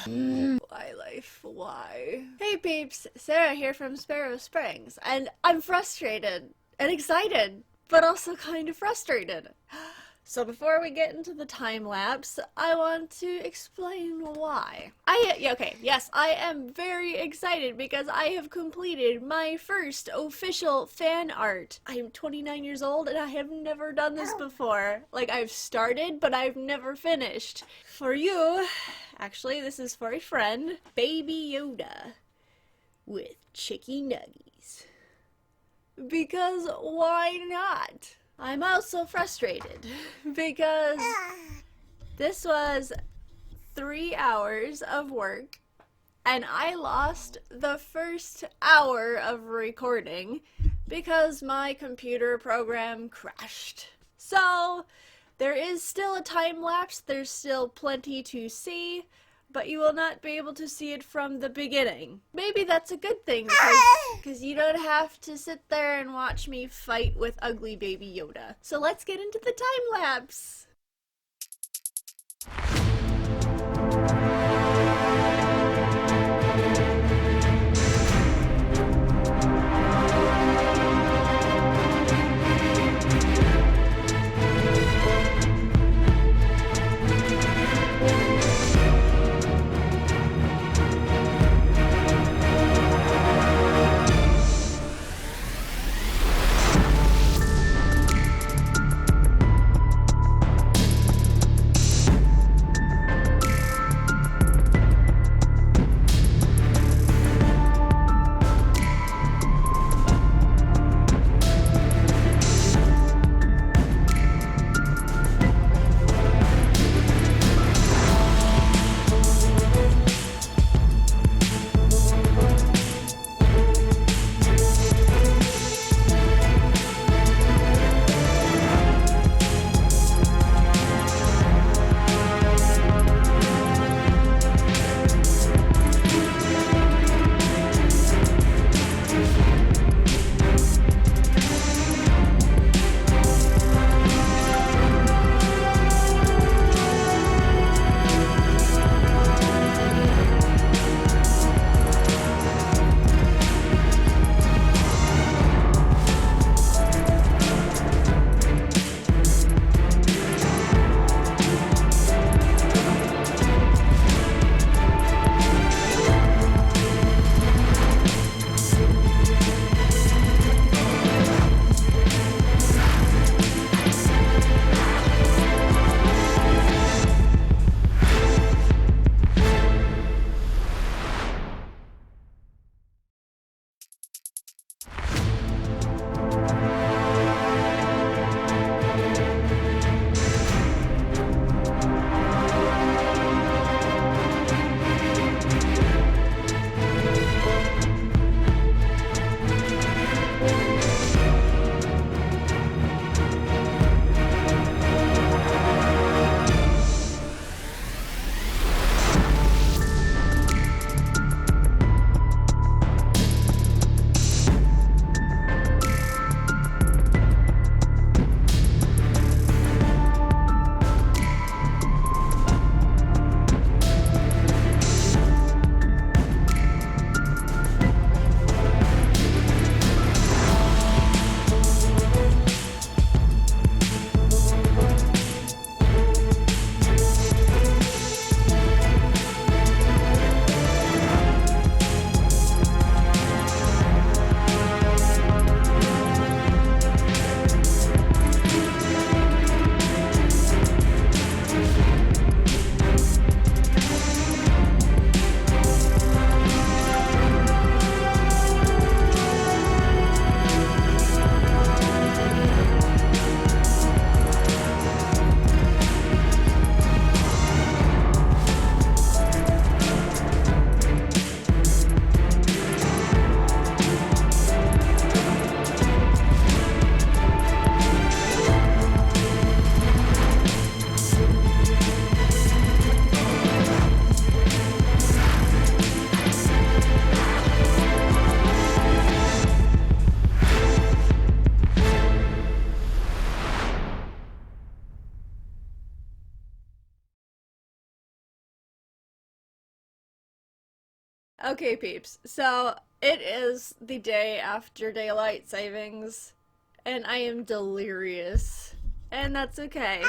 Why life? Why? Hey peeps, Sarah here from Sparrow Springs, and I'm frustrated and excited, but also kind of frustrated. So before we get into the time lapse, I want to explain why. Yes, I am very excited because I have completed my first official fan art. I am 29 years old and I have never done this before. Like, I've started, but I've never finished. For you, actually, this is for a friend, Baby Yoda with Chicky Nuggies. Because why not? I'm also frustrated because this was 3 hours of work and I lost the first hour of recording because my computer program crashed. So there is still a time lapse, there's still plenty to see, but you will not be able to see it from the beginning. Maybe that's a good thing, because you don't have to sit there and watch me fight with ugly baby Yoda. So let's get into the time lapse. Okay, peeps, so it is the day after daylight savings, and I am delirious. And that's okay.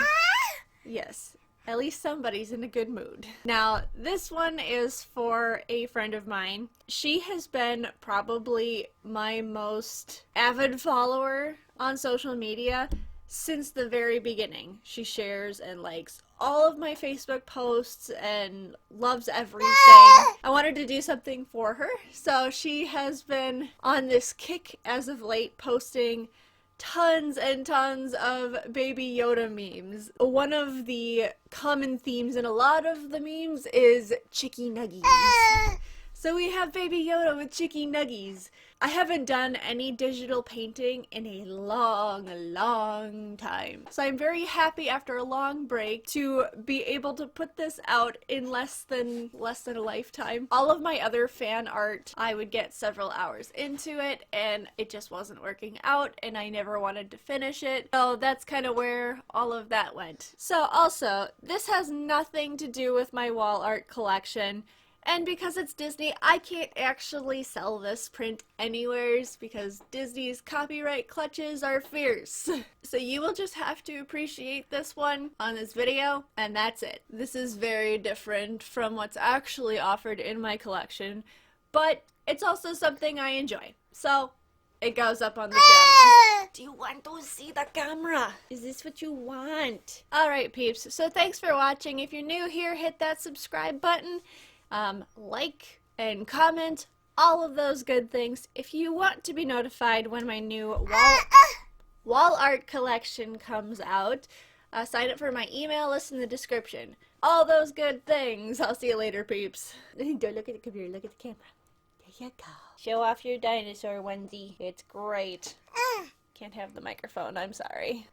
Yes, at least somebody's in a good mood. Now, this one is for a friend of mine. She has been probably my most avid follower on social media since the very beginning. She shares and likes all of my Facebook posts and loves everything. I wanted to do something for her, so she has been on this kick as of late, posting tons and tons of Baby Yoda memes. One of the common themes in a lot of the memes is Chicky Nuggies. So we have Baby Yoda with Chicky Nuggies. I haven't done any digital painting in a long time. So I'm very happy after a long break to be able to put this out in less than a lifetime. All of my other fan art, I would get several hours into it and it just wasn't working out and I never wanted to finish it. So that's kind of where all of that went. So also, this has nothing to do with my wall art collection. And because it's Disney, I can't actually sell this print anywheres because Disney's copyright clutches are fierce. So you will just have to appreciate this one on this video, and that's it. This is very different from what's actually offered in my collection, but it's also something I enjoy. So it goes up on the channel. Do you want to see the camera? Is this what you want? Alright peeps, so thanks for watching. If you're new here, hit that subscribe button. Like and comment, all of those good things. If you want to be notified when my new wall art collection comes out, sign up for my email list in the description. All those good things. I'll see you later, peeps. Don't look at the computer, look at the camera. There you go. Show off your dinosaur onesie. It's great. Can't have the microphone, I'm sorry.